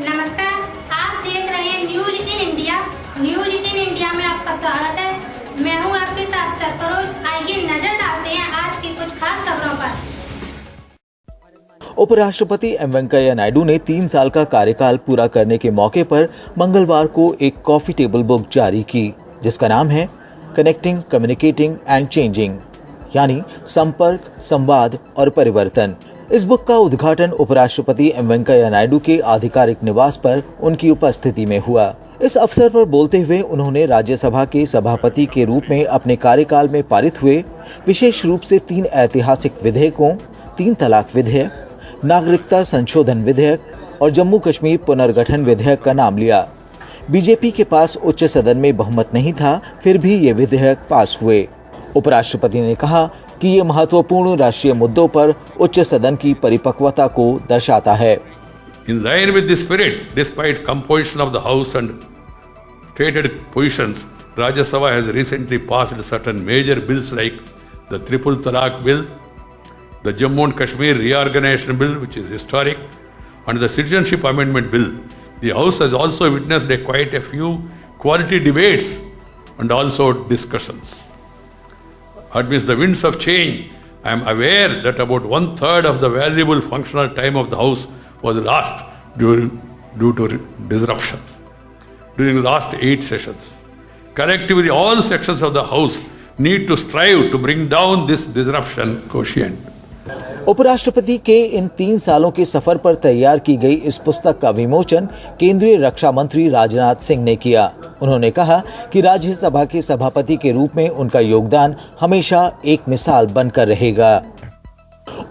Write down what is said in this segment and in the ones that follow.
नमस्कार, आप देख रहे हैं news in India. News in India में आपका स्वागत है। मैं हूं आपके साथ सरफरोज। आइए नजर डालते हैं आज की कुछ खास खबरों पर। उपराष्ट्रपति एम वेंकैया नायडू ने 3 साल का कार्यकाल पूरा करने के मौके पर मंगलवार को एक कॉफी टेबल बुक जारी की, जिसका नाम है कनेक्टिंग, कम्युनिकेटिंग एंड चेंजिंग, यानी संपर्क, संवाद और परिवर्तन। इस बुक का उद्घाटन उपराष्ट्रपति एम वेंकैया नायडू के आधिकारिक निवास पर उनकी उपस्थिति में हुआ। इस अवसर पर बोलते हुए उन्होंने राज्यसभा के सभापति के रूप में अपने कार्यकाल में पारित हुए विशेष रूप से 3 ऐतिहासिक विधेयकों, 3 तलाक विधेयक, नागरिकता संशोधन विधेयक और जम्मू कश्मीर पुनर्गठन विधेयक का नाम लिया। बीजेपी के पास उच्च सदन में बहुमत नहीं था, फिर भी ये विधेयक पास हुए। उपराष्ट्रपति ने कहा कि ये महत्वपूर्ण राष्ट्रीय मुद्दों पर उच्च सदन की परिपक्वता को दर्शाता है। In line with this spirit, despite composition of the House and stated positions, Rajya Sabha has recently passed certain major bills like the Triple Talaq Bill, the Jammu and Kashmir Reorganization Bill, which is historic, and the Citizenship Amendment Bill. The House has also witnessed quite a few quality debates and also discussions. Amidst the winds of change, I am aware that about 1/3 of the valuable functional time of the House was lost due to disruptions during the last 8 sessions. Collectively, all sections of the House need to strive to bring down this disruption quotient. उपराष्ट्रपति के इन 3 सालों के सफर पर तैयार की गई इस पुस्तक का विमोचन केंद्रीय रक्षा मंत्री राजनाथ सिंह ने किया। उन्होंने कहा कि राज्यसभा के सभापति के रूप में उनका योगदान हमेशा एक मिसाल बनकर रहेगा।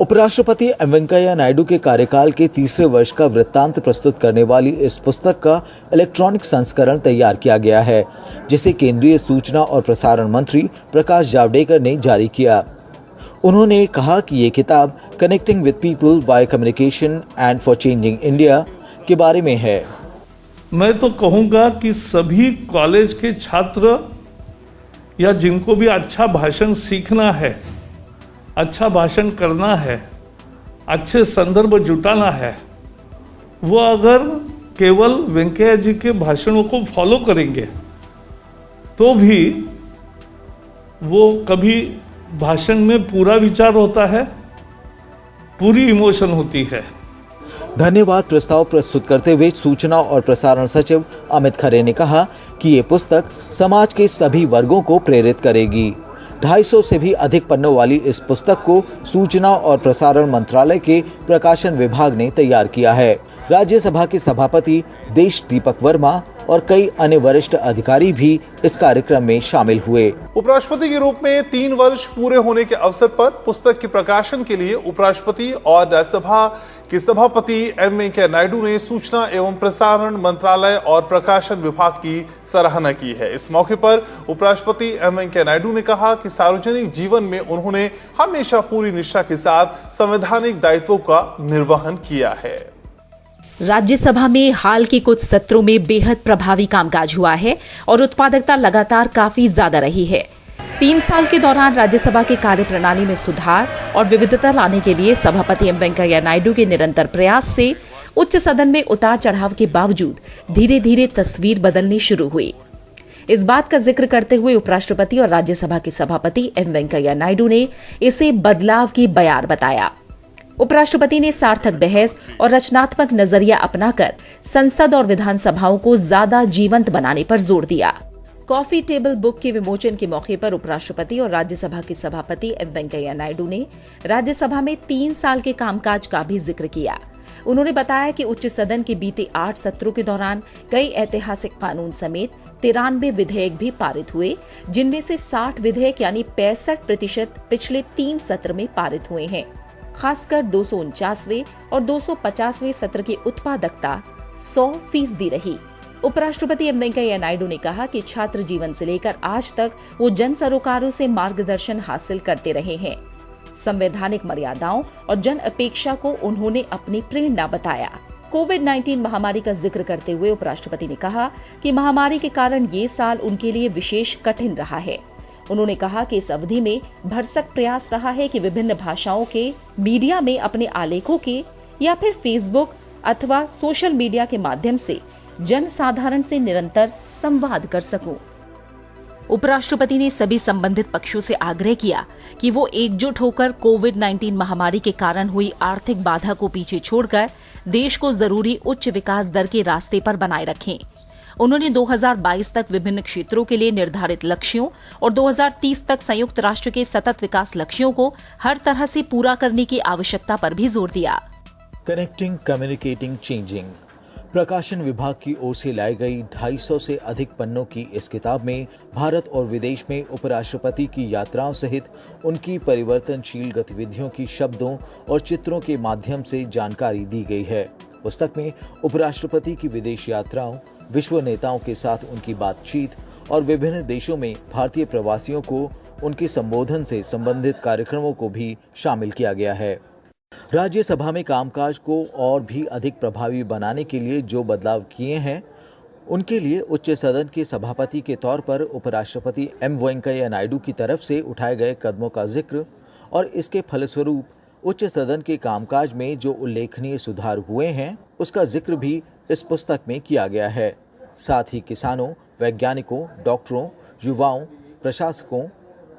उपराष्ट्रपति एम वेंकैया नायडू के कार्यकाल के तीसरे वर्ष का वृत्तांत प्रस्तुत करने वाली इस पुस्तक का इलेक्ट्रॉनिक संस्करण तैयार किया गया है, जिसे केंद्रीय सूचना और प्रसारण मंत्री प्रकाश जावड़ेकर ने जारी किया। उन्होंने कहा कि ये किताब connecting with people by communication and for changing India के बारे में है। मैं तो कहूँगा कि सभी कॉलेज के छात्र या जिनको भी अच्छा भाषण सीखना है, अच्छा भाषण करना है, अच्छे संदर्भ जुटाना है, वो अगर केवल वेंकैया जी के भाषणों को फॉलो करेंगे तो भी वो कभी भाषण में पूरा विचार होता है, पूरी इमोशन होती है। धन्यवाद प्रस्ताव प्रस्तुत करते हुए सूचना और प्रसारण सचिव अमित खरे ने कहा कि ये पुस्तक समाज के सभी वर्गों को प्रेरित करेगी। 250 से भी अधिक पन्नों वाली इस पुस्तक को सूचना और प्रसारण मंत्रालय के प्रकाशन विभाग ने तैयार किया है। राज्यसभा के सभापति देश दीपक वर्मा और कई अन्य वरिष्ठ अधिकारी भी इस कार्यक्रम में शामिल हुए। उपराष्ट्रपति के रूप में 3 वर्ष पूरे होने के अवसर पर पुस्तक के प्रकाशन के लिए उपराष्ट्रपति और राज्यसभा के सभापति एम वेंकैया नायडू ने सूचना एवं प्रसारण मंत्रालय और प्रकाशन विभाग की सराहना की है। इस मौके पर उपराष्ट्रपति एम वेंकैया नायडू ने कहा कि सार्वजनिक जीवन में उन्होंने हमेशा पूरी निष्ठा के साथ संवैधानिक दायित्वों का निर्वहन किया है। राज्यसभा में हाल के कुछ सत्रों में बेहद प्रभावी कामकाज हुआ है और उत्पादकता लगातार काफी ज्यादा रही है। 3 साल के दौरान राज्यसभा की कार्यप्रणाली में सुधार और विविधता लाने के लिए सभापति एम वेंकैया नायडू के निरंतर प्रयास से उच्च सदन में उतार चढ़ाव के बावजूद धीरे धीरे तस्वीर बदलनी शुरू हुई। इस बात का जिक्र करते हुए उपराष्ट्रपति और राज्यसभा के सभापति एम वेंकैया नायडू ने इसे बदलाव की बयार बताया। उपराष्ट्रपति ने सार्थक बहस और रचनात्मक नजरिया अपनाकर संसद और विधानसभाओं को ज्यादा जीवंत बनाने पर जोर दिया। कॉफी टेबल बुक के विमोचन के मौके पर उपराष्ट्रपति और राज्यसभा के सभापति एम वेंकैया नायडू ने राज्यसभा में 3 साल के कामकाज का भी जिक्र किया। उन्होंने बताया कि उच्च सदन के बीते 8 सत्रों के दौरान कई ऐतिहासिक कानून समेत 93 विधेयक भी पारित हुए, जिनमें से 60 विधेयक यानी 65% पिछले 3 सत्र में पारित हुए हैं। खासकर 249वें और 250वें सत्र की उत्पादकता 100% रही। उपराष्ट्रपति एम वेंकैया नायडू ने कहा कि छात्र जीवन से लेकर आज तक वो जन सरोकारों से मार्गदर्शन हासिल करते रहे हैं। संवैधानिक मर्यादाओं और जन अपेक्षा को उन्होंने अपनी प्रेरणा बताया। कोविड-19 महामारी का जिक्र करते हुए उपराष्ट्रपति ने कहा कि महामारी के कारण ये साल उनके लिए विशेष कठिन रहा है। उन्होंने कहा कि इस अवधि में भरसक प्रयास रहा है कि विभिन्न भाषाओं के मीडिया में अपने आलेखों के या फिर फेसबुक अथवा सोशल मीडिया के माध्यम से जन साधारण से निरंतर संवाद कर सकूं। उपराष्ट्रपति ने सभी संबंधित पक्षों से आग्रह किया कि वो एकजुट होकर कोविड-19 महामारी के कारण हुई आर्थिक बाधा को पीछे छोड़कर देश को जरूरी उच्च विकास दर के रास्ते पर बनाए रखें। उन्होंने 2022 तक विभिन्न क्षेत्रों के लिए निर्धारित लक्ष्यों और 2030 तक संयुक्त राष्ट्र के सतत विकास लक्ष्यों को हर तरह से पूरा करने की आवश्यकता पर भी जोर दिया। Connecting, communicating, changing. प्रकाशन विभाग की ओर से लाई गई 250 से अधिक पन्नों की इस किताब में भारत और विदेश में उपराष्ट्रपति की यात्राओं सहित उनकी परिवर्तनशील गतिविधियों की शब्दों और चित्रों के माध्यम से जानकारी दी गई है। पुस्तक में उपराष्ट्रपति की विदेश यात्राओं, विश्व नेताओं के साथ उनकी बातचीत और विभिन्न देशों में भारतीय प्रवासियों को उनके संबोधन से संबंधित कार्यक्रमों को भी शामिल किया गया है। राज्यसभा में कामकाज को और भी अधिक प्रभावी बनाने के लिए जो बदलाव किए हैं, उनके लिए उच्च सदन के सभापति के तौर पर उपराष्ट्रपति एम वेंकैया नायडू की तरफ से उठाए गए कदमों का जिक्र और इसके फलस्वरूप उच्च सदन के कामकाज में जो उल्लेखनीय सुधार हुए हैं, उसका जिक्र भी इस पुस्तक में किया गया है। साथ ही किसानों, वैज्ञानिकों, डॉक्टरों, युवाओं, प्रशासकों,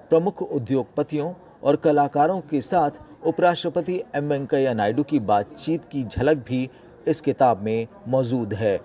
प्रमुख उद्योगपतियों और कलाकारों के साथ उपराष्ट्रपति एम वेंकैया नायडू की बातचीत की झलक भी इस किताब में मौजूद है।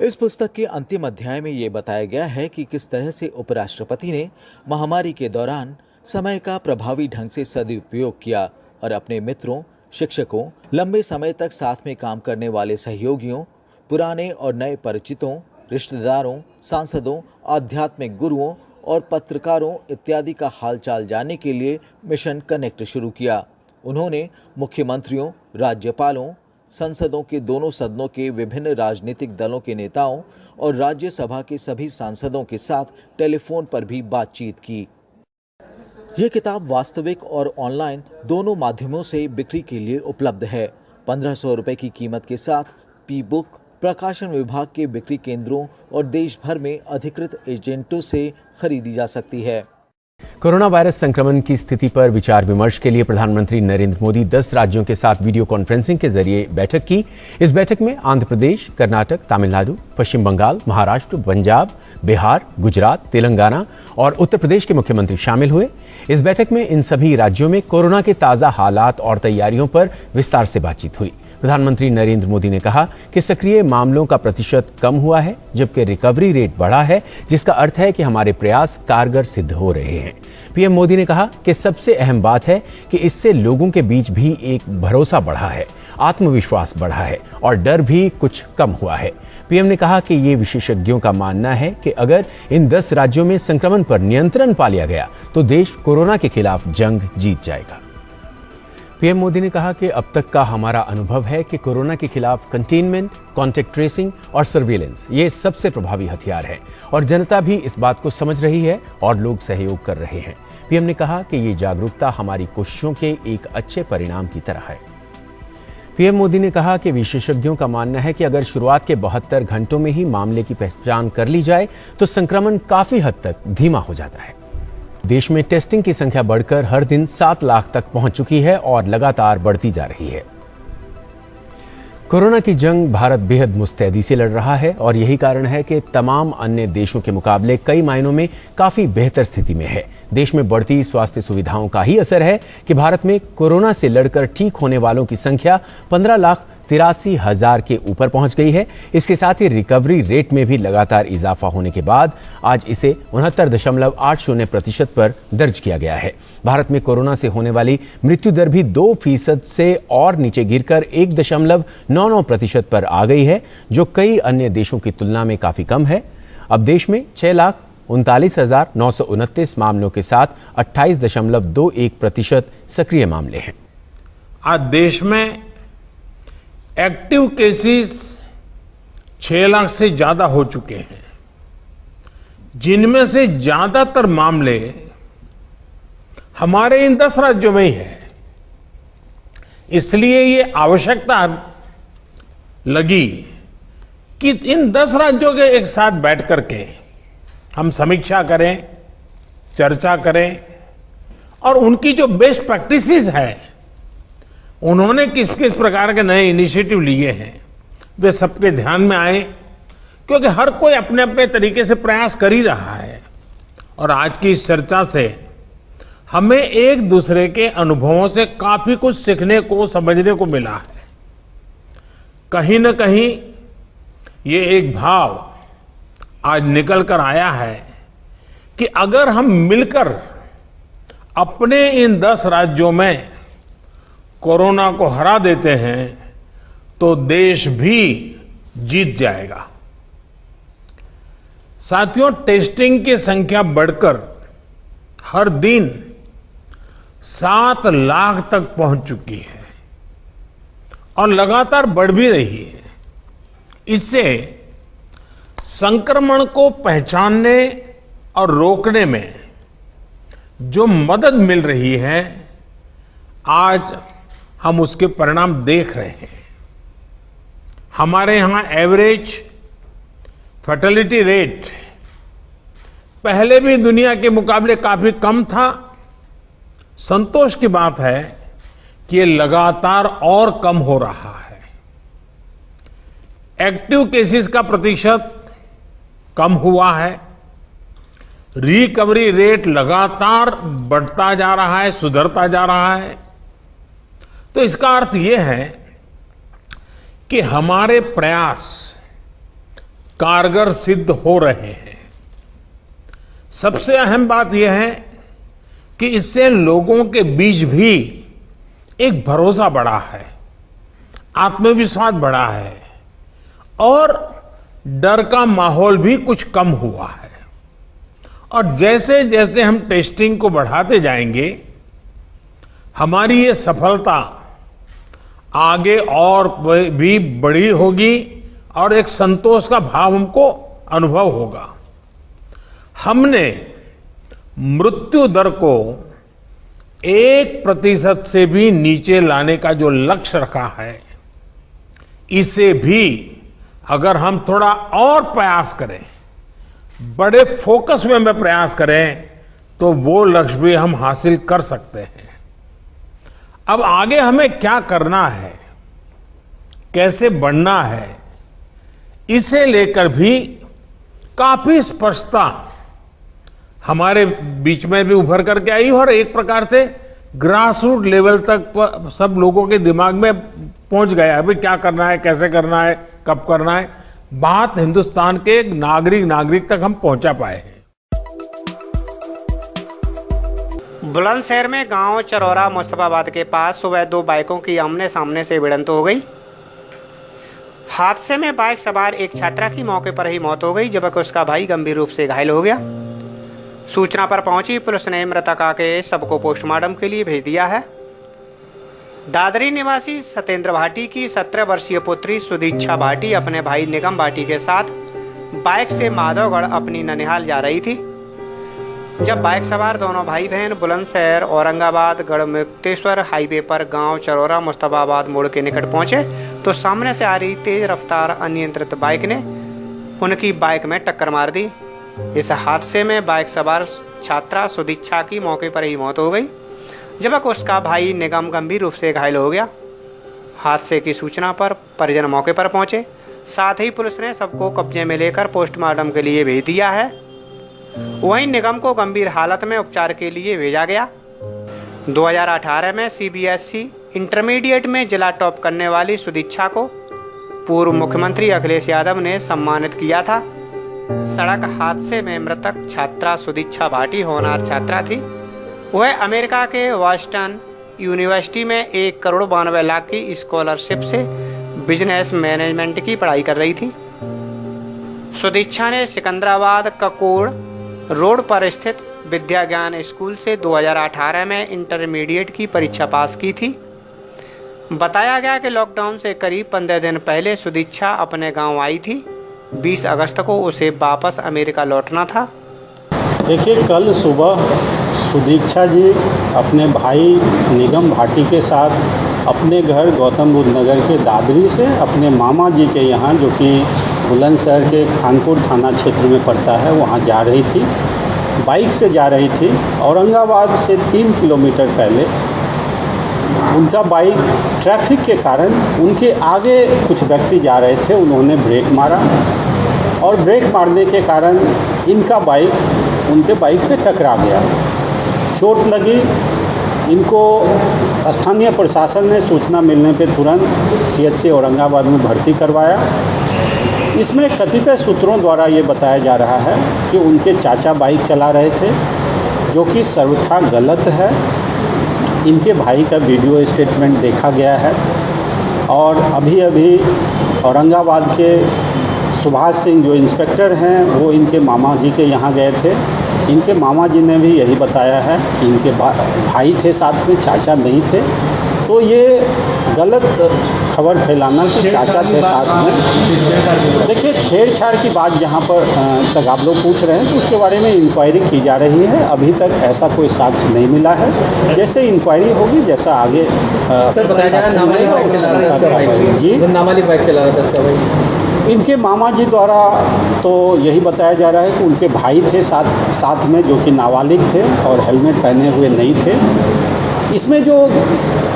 इस पुस्तक के अंतिम अध्याय में ये बताया गया है कि किस तरह से उपराष्ट्रपति ने महामारी के दौरान समय का प्रभावी ढंग से सदुपयोग किया और अपने मित्रों, शिक्षकों, लंबे समय तक साथ में काम करने वाले सहयोगियों, पुराने और नए परिचितों, रिश्तेदारों, सांसदों, आध्यात्मिक गुरुओं और पत्रकारों इत्यादि का हालचाल जानने के लिए मिशन कनेक्ट शुरू किया। उन्होंने मुख्यमंत्रियों, राज्यपालों, संसदों के दोनों सदनों के विभिन्न राजनीतिक दलों के नेताओं और राज्यसभा के सभी सांसदों के साथ टेलीफोन पर भी बातचीत की। यह किताब वास्तविक और ऑनलाइन दोनों माध्यमों से बिक्री के लिए उपलब्ध है। 1500 रुपए की कीमत के साथ पी बुक प्रकाशन विभाग के बिक्री केंद्रों और देश भर में अधिकृत एजेंटों से खरीदी जा सकती है। कोरोना वायरस संक्रमण की स्थिति पर विचार विमर्श के लिए प्रधानमंत्री नरेंद्र मोदी 10 राज्यों के साथ वीडियो कॉन्फ्रेंसिंग के जरिए बैठक की। इस बैठक में आंध्र प्रदेश, कर्नाटक, तमिलनाडु, पश्चिम बंगाल, महाराष्ट्र, पंजाब, बिहार, गुजरात, तेलंगाना और उत्तर प्रदेश के मुख्यमंत्री शामिल हुए। इस बैठक में इन सभी राज्यों में कोरोना के ताजा हालात और तैयारियों पर विस्तार से बातचीत हुई। प्रधानमंत्री नरेंद्र मोदी ने कहा कि सक्रिय मामलों का प्रतिशत कम हुआ है, जबकि रिकवरी रेट बढ़ा है, जिसका अर्थ है कि हमारे प्रयास कारगर सिद्ध हो रहे हैं। पीएम मोदी ने कहा कि सबसे अहम बात है कि इससे लोगों के बीच भी एक भरोसा बढ़ा है, आत्मविश्वास बढ़ा है और डर भी कुछ कम हुआ है। पीएम ने कहा कि ये विशेषज्ञों का मानना है कि अगर इन 10 राज्यों में संक्रमण पर नियंत्रण पा लिया गया तो देश कोरोना के खिलाफ जंग जीत जाएगा। पीएम मोदी ने कहा कि अब तक का हमारा अनुभव है कि कोरोना के खिलाफ कंटेनमेंट, कॉन्टैक्ट ट्रेसिंग और सर्विलेंस ये सबसे प्रभावी हथियार है और जनता भी इस बात को समझ रही है और लोग सहयोग कर रहे हैं। पीएम ने कहा कि ये जागरूकता हमारी कोशिशों के एक अच्छे परिणाम की तरह है। पीएम मोदी ने कहा कि विशेषज्ञों का मानना है कि अगर शुरुआत के 72 घंटों में ही मामले की पहचान कर ली जाए तो संक्रमण काफी हद तक धीमा हो जाता है। देश में टेस्टिंग की संख्या बढ़कर हर दिन 7 लाख तक पहुंच चुकी है और लगातार बढ़ती जा रही है। कोरोना की जंग भारत बेहद मुस्तैदी से लड़ रहा है और यही कारण है कि तमाम अन्य देशों के मुकाबले कई मायनों में काफी बेहतर स्थिति में है। देश में बढ़ती स्वास्थ्य सुविधाओं का ही असर है कि भारत में कोरोना से लड़कर ठीक होने वालों की संख्या 15,83,000 के ऊपर पहुंच गई है। इसके साथ ही रिकवरी रेट में भी लगातार इजाफा होने के बाद आज इसे 69.80% पर दर्ज किया गया है। भारत में कोरोना से होने वाली मृत्यु दर भी 2% से और नीचे गिरकर 1.99% पर आ गई है, जो कई अन्य देशों की तुलना में काफी कम है। अब देश में 6,39,929 मामलों के साथ 28.21% सक्रिय मामले हैं। आज देश में एक्टिव केसेस 6 लाख से ज्यादा हो चुके हैं, जिनमें से ज्यादातर मामले हमारे इन 10 राज्यों में ही है। इसलिए ये आवश्यकता लगी कि इन 10 राज्यों के एक साथ बैठ करके हम समीक्षा करें, चर्चा करें और उनकी जो बेस्ट प्रैक्टिसेस है उन्होंने किस किस प्रकार के नए इनिशिएटिव लिए हैं वे सबके ध्यान में आए, क्योंकि हर कोई अपने अपने तरीके से प्रयास कर ही रहा है। और आज की इस चर्चा से हमें एक दूसरे के अनुभवों से काफी कुछ सीखने को, समझने को मिला है। कहीं न कहीं ये एक भाव आज निकल कर आया है कि अगर हम मिलकर अपने इन 10 राज्यों में कोरोना को हरा देते हैं तो देश भी जीत जाएगा। साथियों, टेस्टिंग की संख्या बढ़कर हर दिन 7 लाख तक पहुंच चुकी है और लगातार बढ़ भी रही है। इससे संक्रमण को पहचानने और रोकने में जो मदद मिल रही है, आज हम उसके परिणाम देख रहे हैं। हमारे यहां एवरेज फर्टिलिटी रेट पहले भी दुनिया के मुकाबले काफी कम था। संतोष की बात है कि ये लगातार और कम हो रहा है। एक्टिव केसेस का प्रतिशत कम हुआ है। रिकवरी रेट लगातार बढ़ता जा रहा है, सुधरता जा रहा है। तो इसका अर्थ यह है कि हमारे प्रयास कारगर सिद्ध हो रहे हैं। सबसे अहम बात यह है कि इससे लोगों के बीच भी एक भरोसा बढ़ा है, आत्मविश्वास बढ़ा है और डर का माहौल भी कुछ कम हुआ है। और जैसे जैसे हम टेस्टिंग को बढ़ाते जाएंगे, हमारी ये सफलता आगे और भी बड़ी होगी और एक संतोष का भाव हमको अनुभव होगा। हमने मृत्यु दर को 1% से भी नीचे लाने का जो लक्ष्य रखा है, इसे भी अगर हम थोड़ा और प्रयास करें, बड़े फोकस में प्रयास करें, तो वो लक्ष्य भी हम हासिल कर सकते हैं। अब आगे हमें क्या करना है, कैसे बढ़ना है, इसे लेकर भी काफी स्पष्टता हमारे बीच में भी उभर करके आई और एक प्रकार से ग्रासरूट लेवल तक सब लोगों के दिमाग में पहुंच गया। अभी क्या करना है, कैसे करना है, कब करना है, बात हिंदुस्तान के नागरिक तक हम पहुंचा पाए हैं। बुलंदशहर में गांव चरौरा मुस्तफाबाद के पास सुबह 2 बाइकों की आमने सामने से भिड़ंत हो गई। हादसे में बाइक सवार एक छात्रा की मौके पर ही मौत हो गई, जबकि उसका भाई गंभीर रूप से घायल हो गया। सूचना पर पहुंची पुलिस ने मृतका के शव को पोस्टमार्टम के लिए भेज दिया है। दादरी निवासी सत्येंद्र भाटी की 17 वर्षीय पुत्री सुदीक्षा भाटी अपने भाई निगम भाटी के साथ बाइक से माधवगढ़ अपनी ननिहाल जा रही थी। जब बाइक सवार दोनों भाई बहन बुलंदशहर औरंगाबाद गढ़मुक्तेश्वर हाईवे पर गांव चरौरा मुस्तफाबाद मोड़ के निकट पहुंचे तो सामने से आ रही तेज रफ्तार अनियंत्रित बाइक ने उनकी बाइक में टक्कर मार दी। इस हादसे में बाइक सवार छात्रा सुदीक्षा की मौके पर ही मौत हो गई, जबकि उसका भाई निगम गंभीर रूप से घायल हो गया। हादसे की सूचना पर परिजन मौके पर पहुंचे, साथ ही पुलिस ने सबको कब्जे में लेकर पोस्टमार्टम के लिए भेज दिया है। वहीं निगम को गंभीर हालत में उपचार के लिए भेजा गया। 2018 में CBSE इंटरमीडिएट में जिला टॉप करने वाली सुदीक्षा को पूर्व मुख्यमंत्री अखिलेश यादव ने सम्मानित किया था। सड़क हादसे में मृतक छात्रा सुदीक्षा भाटी होनहार छात्रा थी। वह अमेरिका के वाशिंगटन यूनिवर्सिटी में 1,92,00,000 की स्कॉलरशिप से बिजनेस मैनेजमेंट की पढ़ाई कर रही थी। सुदीक्षा ने सिकंदराबाद ककोड़ रोड पर स्थित विद्या ज्ञान स्कूल से 2018 में इंटरमीडिएट की परीक्षा पास की थी। बताया गया कि लॉकडाउन से करीब 15 दिन पहले सुदीक्षा अपने गांव आई थी। 20 अगस्त को उसे वापस अमेरिका लौटना था। देखिए, कल सुबह सुदीक्षा जी अपने भाई निगम भाटी के साथ अपने घर गौतम बुद्ध नगर के दादरी से अपने मामा जी के यहाँ, जो कि बुलंदशहर के खानपुर थाना क्षेत्र में पड़ता है, वहाँ जा रही थी। बाइक से जा रही थी। औरंगाबाद से 3 किलोमीटर पहले उनका बाइक ट्रैफिक के कारण उनके आगे कुछ व्यक्ति जा रहे थे, उन्होंने ब्रेक मारा और ब्रेक मारने के कारण इनका बाइक उनके बाइक से टकरा गया। चोट लगी। इनको स्थानीय प्रशासन ने सूचना मिलने पर तुरंत CHC औरंगाबाद में भर्ती करवाया। इसमें कतिपय सूत्रों द्वारा ये बताया जा रहा है कि उनके चाचा बाइक चला रहे थे, जो कि सर्वथा गलत है। इनके भाई का वीडियो स्टेटमेंट देखा गया है और अभी औरंगाबाद के सुभाष सिंह जो इंस्पेक्टर हैं वो इनके मामा जी के यहाँ गए थे। इनके मामा जी ने भी यही बताया है कि इनके भाई थे साथ में, चाचा नहीं थे। तो ये गलत खबर फैलाना कि चाचा थे साथ में। देखिए, छेड़छाड़ की बात जहाँ पर तक आप लोग पूछ रहे हैं तो उसके बारे में इंक्वायरी की जा रही है। अभी तक ऐसा कोई साक्ष्य नहीं मिला है। जैसे इंक्वायरी होगी, जैसा आगे साक्ष्य मिलेगा उसके अनुसार कार्रवाई। जी, नाबालिग बाइक चला रहा था इसका भाई। इनके मामा जी द्वारा तो यही बताया जा रहा है कि उनके भाई थे साथ में, जो कि नाबालिग थे और हेलमेट पहने हुए नहीं थे। इसमें जो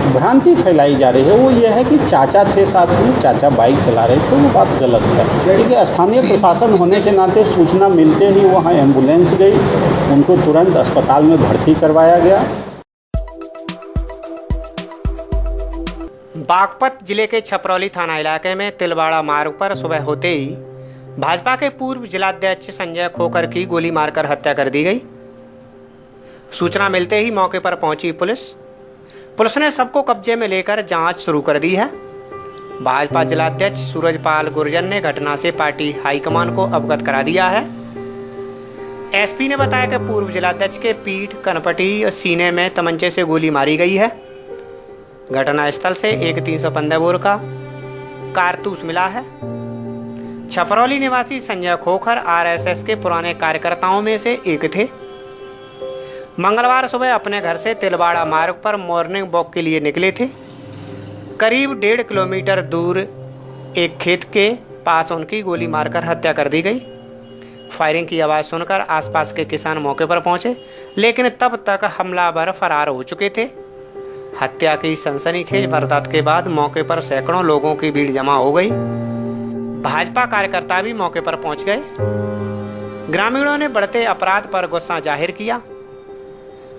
भ्रांति फैलाई जा रही है वो ये है कि चाचा थे साथ में, चाचा बाइक चला रहे थे, वो बात गलत है। क्योंकि स्थानीय प्रशासन होने के नाते सूचना मिलते ही वहाँ एम्बुलेंस गई, उनको तुरंत अस्पताल में भर्ती करवाया गया। बागपत जिले के छपरौली थाना इलाके में तिलवाड़ा मार्ग पर सुबह होते ही भाजपा के पूर्व जिलाध्यक्ष संजय खोखर की गोली मारकर हत्या कर दी गई। सूचना मिलते ही मौके पर पहुंची पुलिस ने सबको कब्जे में लेकर जांच शुरू कर दी है। भाजपा जिलाध्यक्ष सूरजपाल गुर्जर ने घटना से पार्टी हाईकमान को अवगत करा दिया है। एसपी ने बताया कि पूर्व जिलाध्यक्ष के पीठ, कनपटी और सीने में तमंचे से गोली मारी गई है। घटना स्थल से एक 315 बोर का कारतूस मिला है। छपरौली निवासी संजय खोखर RSS के पुराने कार्यकर्ताओं में से एक थे। मंगलवार सुबह अपने घर से तिलवाड़ा मार्ग पर मॉर्निंग वॉक के लिए निकले थे। करीब 1.5 किलोमीटर दूर एक खेत के पास उनकी गोली मारकर हत्या कर दी गई। फायरिंग की आवाज़ सुनकर आसपास के किसान मौके पर पहुंचे, लेकिन तब तक हमलावर फरार हो चुके थे। हत्या की सनसनीखेज वारदात के बाद मौके पर सैकड़ों लोगों की भीड़ जमा हो गई। भाजपा कार्यकर्ता भी मौके पर पहुंच गए। ग्रामीणों ने बढ़ते अपराध पर गुस्सा जाहिर किया।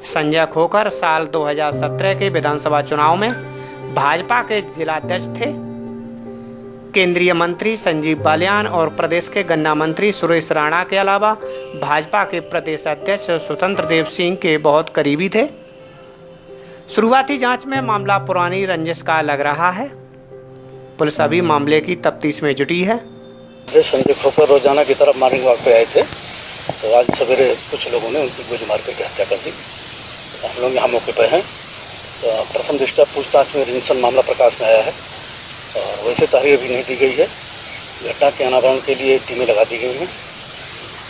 संजय खोखर साल 2017 के विधानसभा चुनाव में भाजपा के जिलाध्यक्ष थे। केंद्रीय मंत्री संजीव बालियान और प्रदेश के गन्ना मंत्री सुरेश राणा के अलावा भाजपा के प्रदेश अध्यक्ष स्वतंत्र देव सिंह के बहुत करीबी थे। शुरुआती जांच में मामला पुरानी रंजिश का लग रहा है। पुलिस अभी मामले की तफ्तीश में जुटी है। संजय खोखर रोजाना की तरफ मॉर्निंग वॉक पे आए थे, तो आज सवेरे कुछ लोगों ने उनकी गोली मार करके हत्या कर दी। हम लोग यहाँ मौके पर हैं। तो प्रथम दृष्टया पूछताछ में रिंसन मामला प्रकाश में आया है और वैसे तहरीर भी नहीं दी गई है। घटना के अनावरण के लिए टीमें लगा दी गई हैं।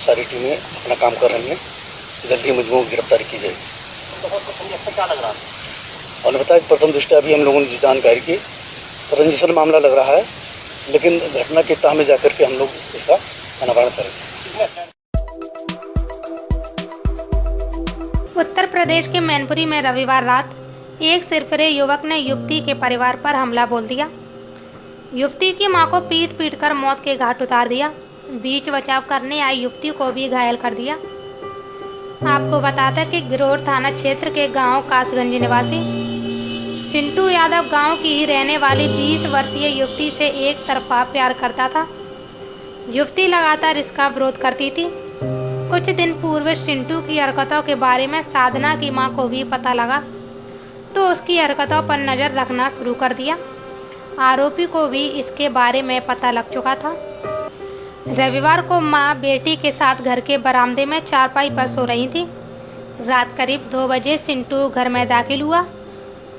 सारी टीमें अपना काम कर रही हैं। जल्दी मुजरिमों की गिरफ्तारी की जाएगी। क्या लग रहा है? और बताया प्रथम दृष्टया अभी हम लोगों ने जो जानकारी की, रंजिशन मामला लग रहा है, लेकिन घटना की तह में जाकर के हम लोग इसका अनावरण करेंगे। उत्तर प्रदेश के मैनपुरी में रविवार रात एक सिरफिरे युवक ने युवती के परिवार पर हमला बोल दिया। युवती की मां को पीट कर मौत के घाट उतार दिया। बीच बचाव करने आई युवती को भी घायल कर दिया। आपको बताता कि गिरोर थाना क्षेत्र के गांव कासगंज निवासी सिंटू यादव गांव की ही रहने वाली 20 वर्षीय युवती से एक तरफा प्यार करता था। युवती लगातार इसका विरोध करती थी। कुछ दिन पूर्व सिंटू की हरकतों के बारे में साधना की मां को भी पता लगा, तो उसकी हरकतों पर नज़र रखना शुरू कर दिया। आरोपी को भी इसके बारे में पता लग चुका था। रविवार को मां बेटी के साथ घर के बरामदे में चारपाई पर सो रही थी। रात करीब 2 बजे सिंटू घर में दाखिल हुआ।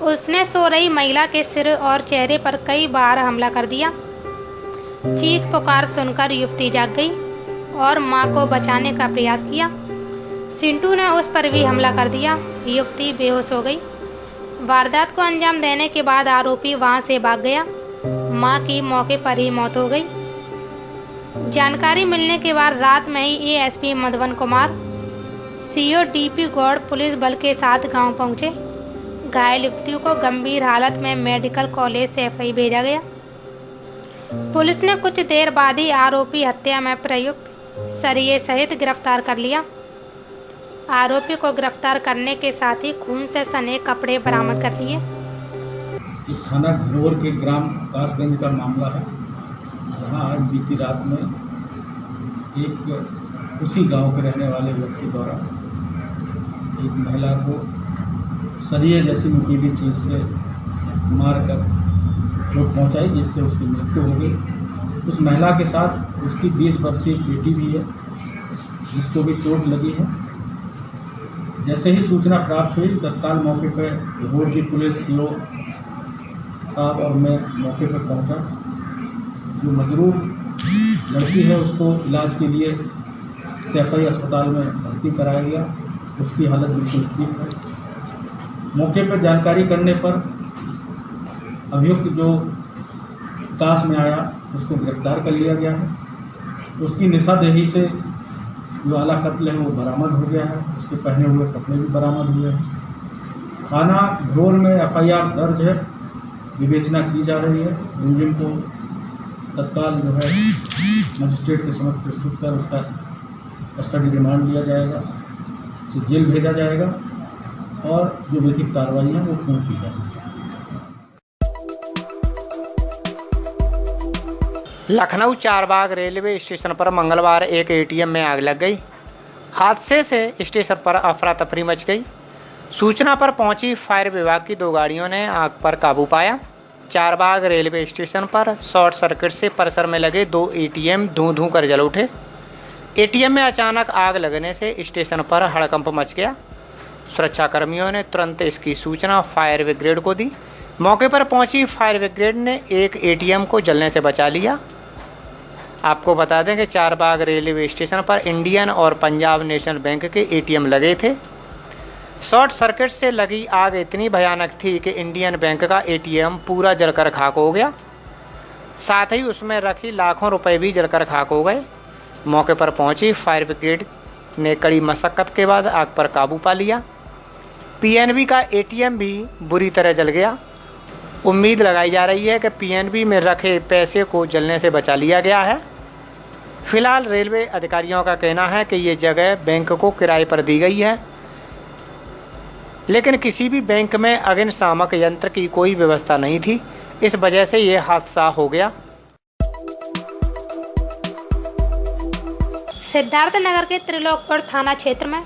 उसने सो रही महिला के सिर और चेहरे पर कई बार हमला कर दिया। चीख पुकार सुनकर युवती जाग गई और मां को बचाने का प्रयास किया। सिंटू ने उस पर भी हमला कर दिया। युवती बेहोश हो गई। वारदात को अंजाम देने के बाद आरोपी वहां से भाग गया। मां की मौके पर ही मौत हो गई। जानकारी मिलने के बाद रात में ही ASP Madhavan Kumar, CO DP Gaur police बल के साथ गांव पहुंचे। घायल युवती को गंभीर हालत में मेडिकल कॉलेज सैफई भेजा गया। पुलिस ने कुछ देर बाद ही आरोपी हत्या में प्रयुक्त सरिये सहित गिरफ्तार कर लिया। आरोपी को गिरफ्तार करने के साथ ही खून से सने कपड़े बरामद कर लिए। इस थाना घरोर के ग्राम कासगंज का मामला है, जहां आज बीती रात में एक उसी गांव के रहने वाले व्यक्ति द्वारा एक महिला को सरिये जैसी नुकीली चीज़ से मारकर चोट पहुंचाई, जिससे उसकी मृत्यु हो गई। उस महिला के साथ उसकी 20 वर्षीय बेटी भी है, जिसको भी चोट लगी है। जैसे ही सूचना प्राप्त हुई, तत्काल मौके पर घरोर की पुलिस सीओ साहब और मैं मौके पर पहुंचा। जो मजरूर लड़की है उसको इलाज के लिए सैफई अस्पताल में भर्ती कराया गया। उसकी हालत बिल्कुल ठीक है। मौके पर जानकारी करने पर अभियुक्त जो कास में आया उसको गिरफ्तार कर लिया गया है। उसकी निशादेही से जो आला कत्ल है वो बरामद हो गया है। उसके पहने हुए कपड़े भी बरामद हुए हैं। थाना घरोर में FIR दर्ज है, विवेचना की जा रही है। मुलजिम को तत्काल जो है मजिस्ट्रेट के समक्ष प्रस्तुत कर उसका कस्टडी रिमांड लिया जाएगा, उसे जेल भेजा जाएगा और जो विधिक कार्रवाई है वो पूर्ण की जाएगी। लखनऊ चारबाग रेलवे स्टेशन पर मंगलवार एक ATM में आग लग गई। हादसे से स्टेशन पर अफरा तफरी मच गई। सूचना पर पहुंची फायर विभाग की 2 गाड़ियों ने आग पर काबू पाया। चारबाग रेलवे स्टेशन पर शॉर्ट सर्किट से परिसर में लगे 2 ATM धूं-धूं कर जल उठे। ATM में अचानक आग लगने से स्टेशन पर हड़कंप मच गया। सुरक्षाकर्मियों ने तुरंत इसकी सूचना फायर ब्रिगेड को दी। मौके पर पहुंची फायर ब्रिगेड ने एक ATM को जलने से बचा लिया। आपको बता दें कि चारबाग रेलवे स्टेशन पर इंडियन और पंजाब नेशनल बैंक के ATM लगे थे। शॉर्ट सर्किट से लगी आग इतनी भयानक थी कि इंडियन बैंक का ATM पूरा जलकर खाक हो गया। साथ ही उसमें रखी लाखों रुपए भी जलकर खाक हो गए। मौके पर पहुंची फायर ब्रिगेड ने कड़ी मशक्कत के बाद आग पर काबू पा लिया। PNB का ATM भी बुरी तरह जल गया। उम्मीद लगाई जा रही है कि PNB में रखे पैसे को जलने से बचा लिया गया है। फिलहाल रेलवे अधिकारियों का कहना है कि ये जगह बैंक को किराए पर दी गई है, लेकिन किसी भी बैंक में अग्निशामक यंत्र की कोई व्यवस्था नहीं थी। इस वजह से ये हादसा हो गया। सिद्धार्थनगर के त्रिलोकपुर थाना क्षेत्र में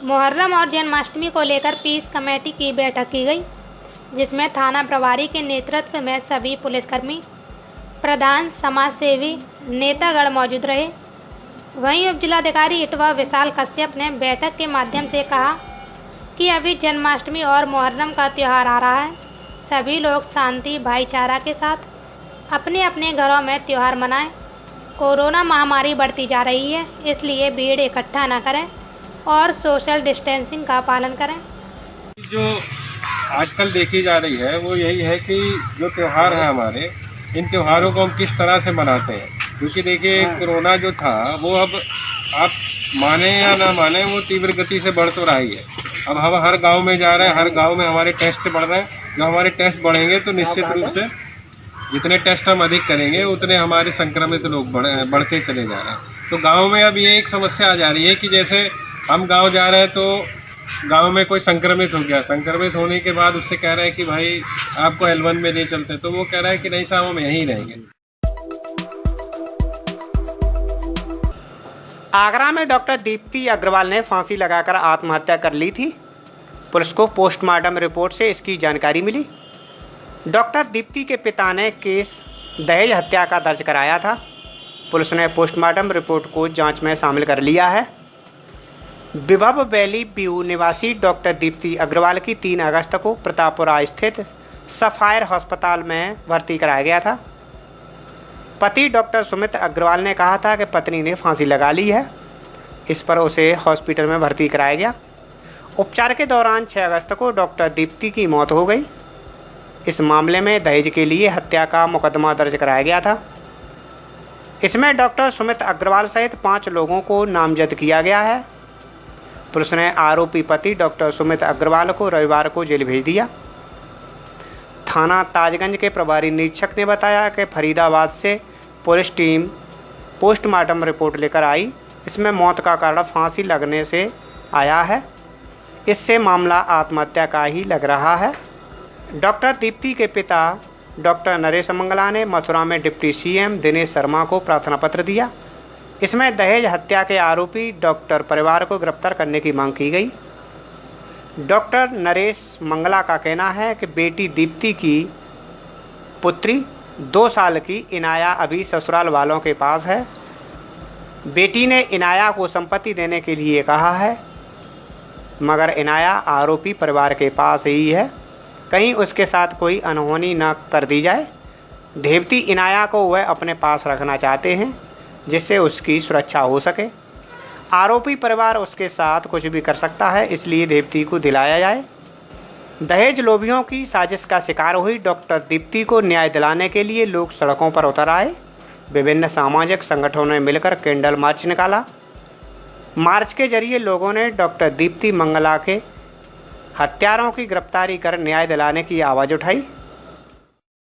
मुहर्रम और जन्माष्टमी को लेकर पीस कमेटी की बैठक की गई, जिसमें थाना प्रभारी के नेतृत्व में सभी पुलिसकर्मी, प्रधान, समाजसेवी, नेतागण मौजूद रहे। वहीं उप जिलाधिकारी इटवा विशाल कश्यप ने बैठक के माध्यम से कहा कि अभी जन्माष्टमी और मुहर्रम का त्यौहार आ रहा है। सभी लोग शांति भाईचारा के साथ अपने अपने घरों में त्यौहार मनाएं। कोरोना महामारी बढ़ती जा रही है, इसलिए भीड़ इकट्ठा न करें और सोशल डिस्टेंसिंग का पालन करें। जो आजकल देखी जा रही है वो यही है कि जो त्यौहार है हमारे, इन त्योहारों को हम किस तरह से मनाते हैं। क्योंकि देखिए कोरोना जो था वो अब आप माने या ना माने वो तीव्र गति से बढ़ तो रहा ही है। अब हम हर गांव में जा रहे हैं, हर गांव में हमारे टेस्ट बढ़ रहे हैं। जब हमारे टेस्ट बढ़ेंगे तो निश्चित रूप से जितने टेस्ट हम अधिक करेंगे उतने हमारे संक्रमित लोग बढ़ते चले जा रहे हैं। तो गाँव में अब ये एक समस्या आ जा रही है कि जैसे हम गाँव जा रहे हैं तो गांव में कोई संक्रमित हो गया, संक्रमित होने के बाद उससे कह रहे हैं कि भाई आपको L1 में नहीं चलते, तो वो कह रहा है कि नहीं साहब हम यहीं रहेंगे। आगरा में डॉक्टर दीप्ति अग्रवाल ने फांसी लगाकर आत्महत्या कर ली थी। पुलिस को पोस्टमार्टम रिपोर्ट से इसकी जानकारी मिली। डॉक्टर दीप्ति के पिता ने केस दहेज हत्या का दर्ज कराया था। पुलिस ने पोस्टमार्टम रिपोर्ट को जांच में शामिल कर लिया है। विभव वैली बीयू निवासी डॉक्टर दीप्ति अग्रवाल की 3 अगस्त को प्रतापपुरा स्थित सफायर अस्पताल में भर्ती कराया गया था। पति डॉक्टर सुमित अग्रवाल ने कहा था कि पत्नी ने फांसी लगा ली है। इस पर उसे हॉस्पिटल में भर्ती कराया गया। उपचार के दौरान 6 अगस्त को डॉक्टर दीप्ति की मौत हो गई। इस मामले में दहेज के लिए हत्या का मुकदमा दर्ज कराया गया था। इसमें डॉक्टर सुमित अग्रवाल सहित 5 लोगों को नामजद किया गया है। पुलिस ने आरोपी पति डॉक्टर सुमित अग्रवाल को रविवार को जेल भेज दिया। थाना ताजगंज के प्रभारी निरीक्षक ने बताया कि फरीदाबाद से पुलिस टीम पोस्टमार्टम रिपोर्ट लेकर आई। इसमें मौत का कारण फांसी लगने से आया है। इससे मामला आत्महत्या का ही लग रहा है। डॉक्टर दीप्ति के पिता डॉक्टर नरेश मंगला ने मथुरा में डिप्टी सीएम दिनेश शर्मा को प्रार्थना पत्र दिया। इसमें दहेज हत्या के आरोपी डॉक्टर परिवार को गिरफ्तार करने की मांग की गई। डॉक्टर नरेश मंगला का कहना है कि बेटी दीप्ति की पुत्री 2 साल की इनाया अभी ससुराल वालों के पास है। बेटी ने इनाया को संपत्ति देने के लिए कहा है, मगर इनाया आरोपी परिवार के पास ही है, कहीं उसके साथ कोई अनहोनी न कर दी जाए। देवती इनाया को वह अपने पास रखना चाहते हैं जिससे उसकी सुरक्षा हो सके। आरोपी परिवार उसके साथ कुछ भी कर सकता है, इसलिए देवती को दिलाया जाए। दहेज लोभियों की साजिश का शिकार हुई डॉक्टर दीप्ति को न्याय दिलाने के लिए लोग सड़कों पर उतर आए। विभिन्न सामाजिक संगठनों ने मिलकर कैंडल मार्च निकाला। मार्च के जरिए लोगों ने डॉक्टर दीप्ति मंगला के हत्यारों की गिरफ्तारी कर न्याय दिलाने की आवाज़ उठाई।